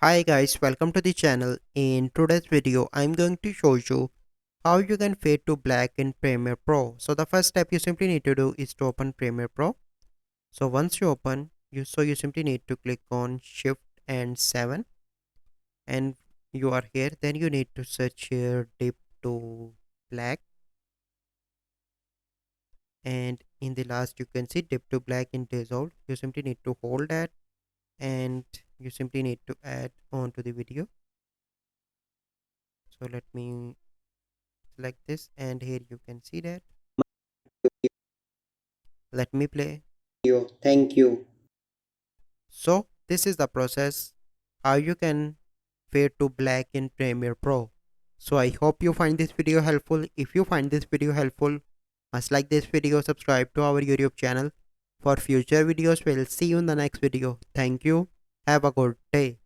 Hi guys, welcome to the channel. In today's video, I'm going to show you how you can fade to black in Premiere Pro. So the first step you simply need to do is to open Premiere Pro. So once you open, you simply need to click on Shift and 7 and you are here. Then you need to search here dip to black, and in the last you can see dip to black in dissolve. You simply need to hold that and you simply need to add onto the video. So let me select this and here you can see that. Let me play. Thank you. So this is the process how you can fade to black in Premiere Pro. So I hope you find this video helpful. If you find this video helpful, must like this video, subscribe to our YouTube channel for future videos. We'll see you in the next video. Thank you. Have a good day.